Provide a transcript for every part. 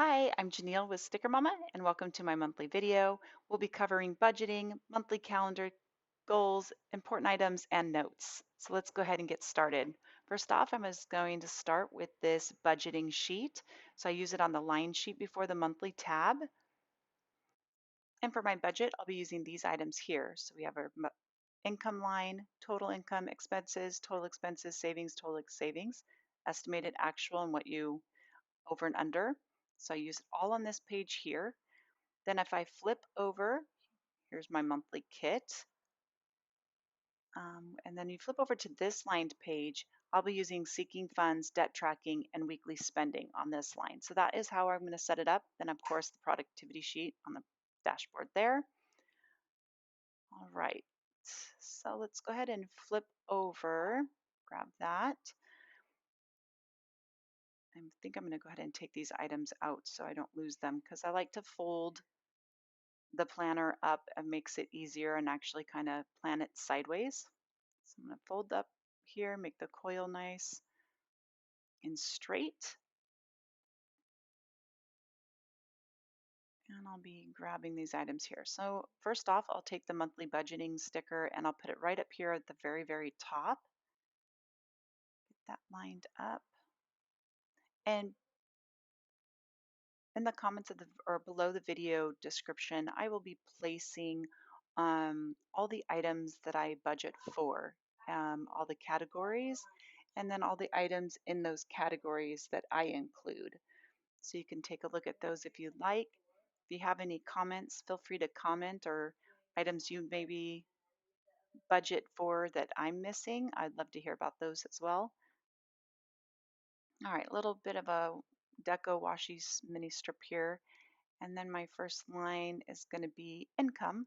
Hi, I'm Janelle with Sticker Mama, and welcome to my monthly video. We'll be covering budgeting, monthly calendar, goals, important items, and notes. So let's go ahead and get started. First off, I'm just going to start with this budgeting sheet. So I use it on the line sheet before the monthly tab. And for my budget, I'll be using these items here. So we have our income line, total income, total expenses, savings, estimated actual, and what you over and under. So I use it all on this page here. Then if I flip over, here's my monthly kit. And then you flip over to this lined page, I'll be using seeking funds, debt tracking, and weekly spending on this line. So that is how I'm going to set it up. Then of course the productivity sheet on the dashboard there. All right, so let's go ahead and flip over, grab that. I think I'm going to go ahead and take these items out so I don't lose them because I like to fold the planner up and makes it easier and actually kind of plan it sideways. So I'm going to fold up here, make the coil nice and straight. And I'll be grabbing these items here. So first off, I'll take the monthly budgeting sticker and I'll put it right up here at the very, very top. Get that lined up. And in the comments of the or below the video description, I will be placing all the items that I budget for, all the categories, and then all the items in those categories that I include. So you can take a look at those if you'd like. If you have any comments, feel free to comment or items you maybe budget for that I'm missing. I'd love to hear about those as well. All right, a little bit of a deco washi mini strip here. And then my first line is going to be income.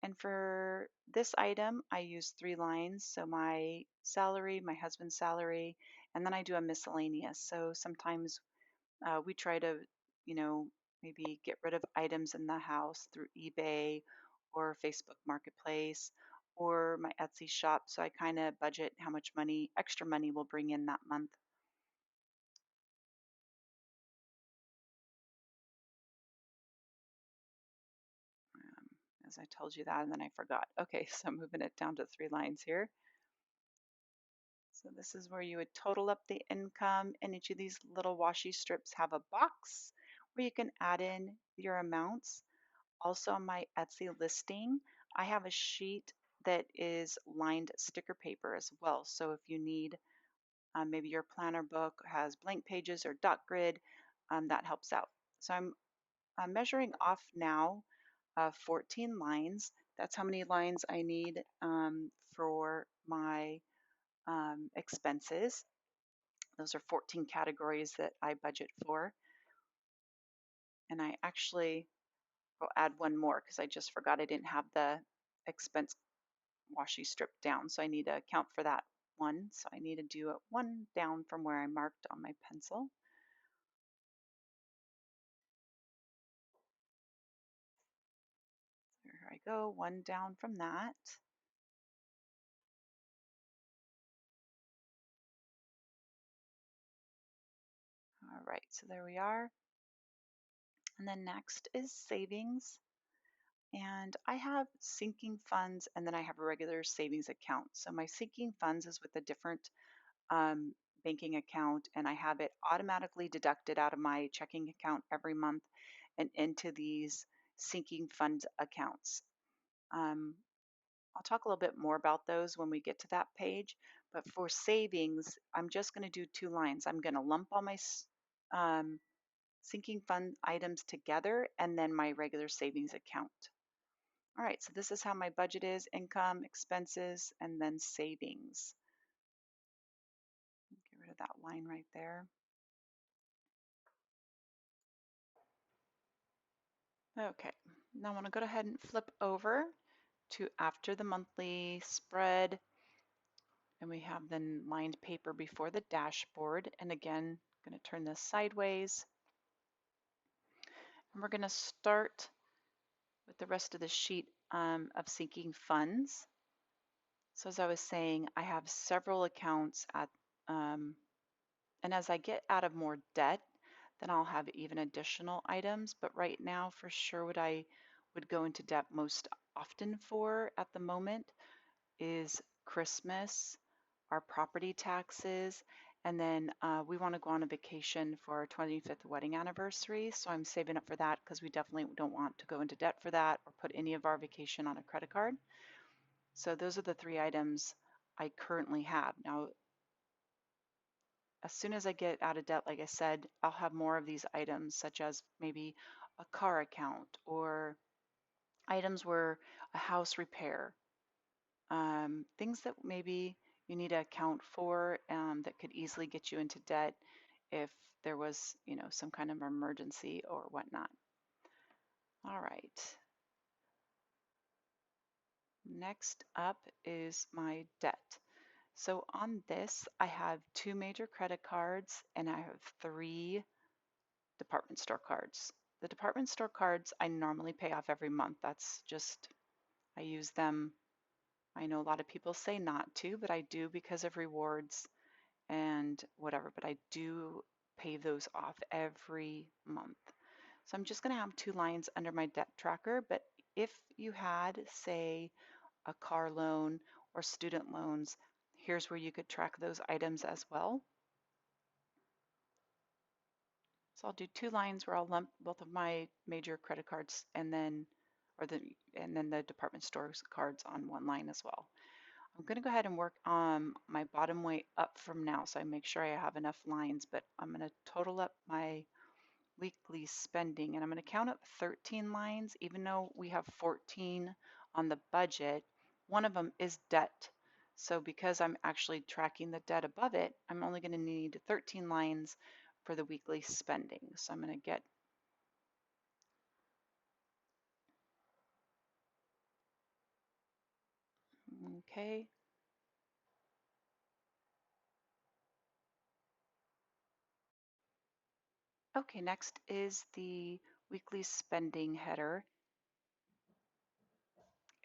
And for this item, I use 3 lines. So my salary, my husband's salary, and then I do a miscellaneous. So sometimes we try to, maybe get rid of items in the house through eBay or Facebook Marketplace or my Etsy shop. So I kind of budget how much money, extra money we'll bring in that month. As I told you that, and then I forgot. Okay, so I'm moving it down to 3 lines here. So this is where you would total up the income, and each of these little washi strips have a box where you can add in your amounts. Also on my Etsy listing, I have a sheet that is lined sticker paper as well. So if you need, maybe your planner book has blank pages or dot grid, that helps out. So I'm measuring off now 14 lines. That's how many lines I need for my expenses. Those are 14 categories that I budget for. And I actually will add one more because I just forgot I didn't have the expense washi strip down. So I need to account for that one. So I need to do it one down from where I marked on my pencil. There I go, one down from that. All right, so there we are. And then next is savings. And I have sinking funds and then I have a regular savings account. So my sinking funds is with a different um, banking account, and I have it automatically deducted out of my checking account every month and into these sinking fund accounts. Um, I'll talk a little bit more about those when we get to that page. But for savings, I'm just going to do 2 lines. I'm going to lump all my um, sinking fund items together and then my regular savings account. All right, so this is how my budget is: income, expenses, and then savings. Get rid of that line right there. Okay, now I want to go ahead and flip over to after the monthly spread, and we have the lined paper before the dashboard. And again, I'm going to turn this sideways, and we're going to start with the rest of the sheet of sinking funds. So as I was saying, I have several accounts at, and as I get out of more debt, then I'll have even additional items. But right now, for sure, what I would go into debt most often for at the moment is Christmas, our property taxes, and then we want to go on a vacation for our 25th wedding anniversary. So I'm saving up for that because we definitely don't want to go into debt for that or put any of our vacation on a credit card. So those are the three items I currently have. Now, as soon as I get out of debt, like I said, I'll have more of these items, such as maybe a car account or items where a house repair, things that maybe you need to account for that could easily get you into debt if there was, some kind of emergency or whatnot. All right. Next up is my debt. So on this, I have 2 major credit cards and I have 3 department store cards. The department store cards I normally pay off every month. That's just, I use them. I know a lot of people say not to, but I do because of rewards and whatever, but I do pay those off every month. So I'm just going to have 2 lines under my debt tracker, but if you had, say, a car loan or student loans, here's where you could track those items as well. So I'll do 2 lines where I'll lump both of my major credit cards and then the department stores cards on one line as well. I'm going to go ahead and work on my bottom way up from now so I make sure I have enough lines, but I'm going to total up my weekly spending and I'm going to count up 13 lines even though we have 14 on the budget. One of them is debt. So because I'm actually tracking the debt above it, I'm only going to need 13 lines for the weekly spending. So I'm going to get okay. Okay, next is the weekly spending header.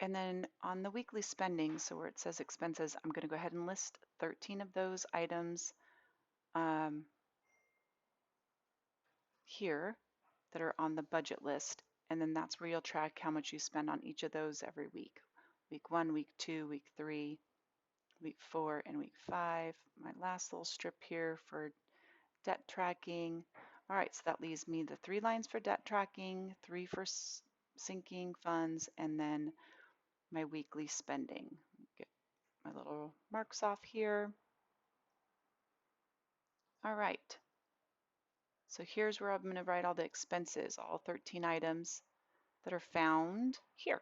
And then on the weekly spending, so where it says expenses, I'm going to go ahead and list 13 of those items um, here that are on the budget list. And then that's where you'll track how much you spend on each of those every week. Week 1, week 2, week 3, week 4, and week 5. My last little strip here for debt tracking. All right, so that leaves me the 3 lines for debt tracking, 3 for sinking funds, and then my weekly spending. Get my little marks off here. All right, so here's where I'm going to write all the expenses, all 13 items that are found here.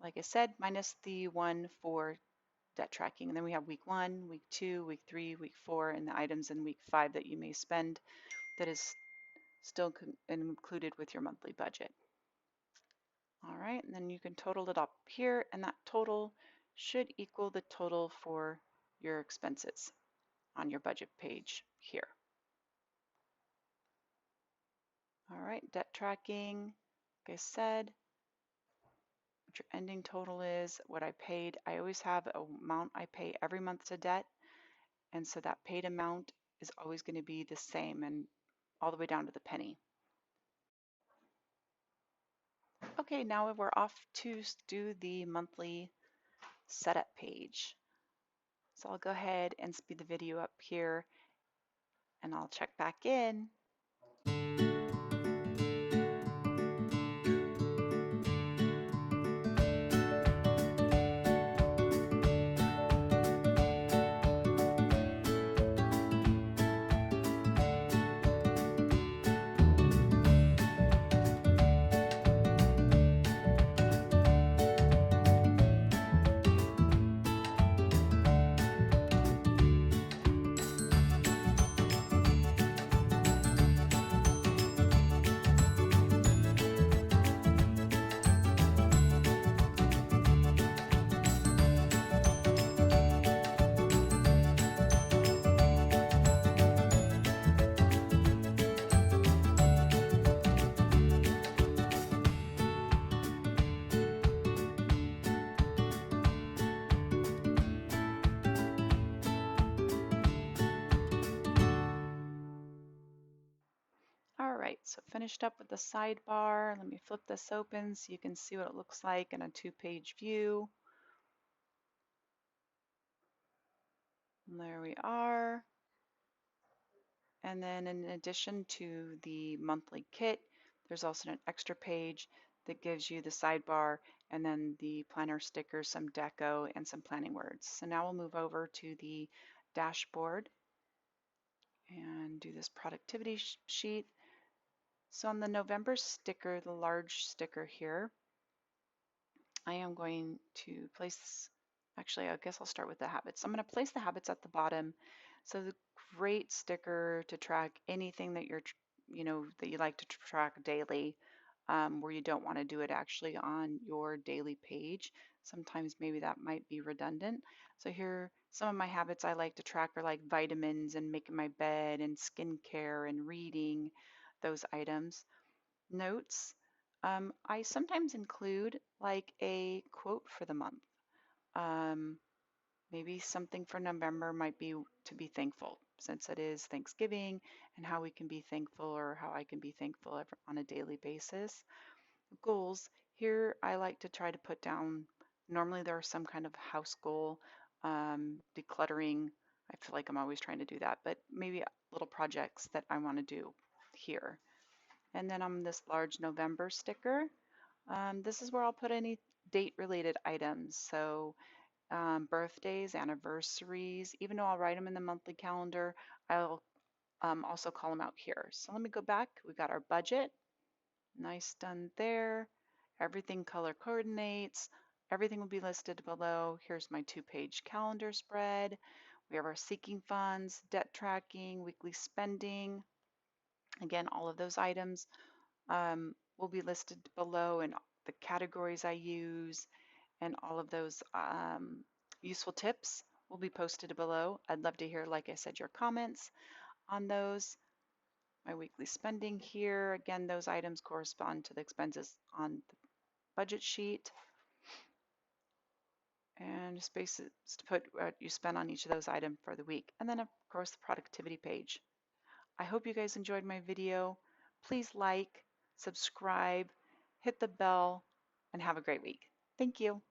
Like I said, minus the one for debt tracking. And then we have week 1, week 2, week 3, week 4, and the items in week 5 that you may spend that is still included with your monthly budget. All right, and then you can total it up here, and that total should equal the total for your expenses on your budget page here. All right, debt tracking, like I said, what your ending total is, what I paid. I always have an amount I pay every month to debt, and so that paid amount is always going to be the same and all the way down to the penny. Okay, now we're off to do the monthly setup page. So I'll go ahead and speed the video up here and I'll check back in. right, so finished up with the sidebar. Let me flip this open so you can see what it looks like in a two-page view. And there we are. And then in addition to the monthly kit, there's also an extra page that gives you the sidebar and then the planner stickers, some deco, and some planning words. So now we'll move over to the dashboard and do this productivity sheet. So on the November sticker, the large sticker here, I am going to place, actually, I guess I'll start with the habits. I'm going to place the habits at the bottom. So the great sticker to track anything that that you like to track daily, where you don't want to do it actually on your daily page. Sometimes maybe that might be redundant. So here, some of my habits I like to track are like vitamins and making my bed and skincare and reading, those items. Notes, I sometimes include like a quote for the month. Um, Maybe something for November might be to be thankful, since it is Thanksgiving, and how we can be thankful or how I can be thankful on a daily basis. Goals, here I like to try to put down, normally there's some kind of house goal, decluttering. I feel like I'm always trying to do that, but maybe little projects that I want to do here. And then on this large November sticker, this is where I'll put any date related items. So birthdays, anniversaries, even though I'll write them in the monthly calendar, I'll also call them out here. So let me go back. We got our budget. Nice, done there. Everything color coordinates. Everything will be listed below. Here's my two-page calendar spread. We have our seeking funds, debt tracking, weekly spending. Again, all of those items will be listed below, and the categories I use and all of those useful tips will be posted below. I'd love to hear, like I said, your comments on those. My weekly spending here, again, those items correspond to the expenses on the budget sheet, and spaces to put what you spend on each of those items for the week. And then of course the productivity page. I hope you guys enjoyed my video. Please like, subscribe, hit the bell, and have a great week. Thank you.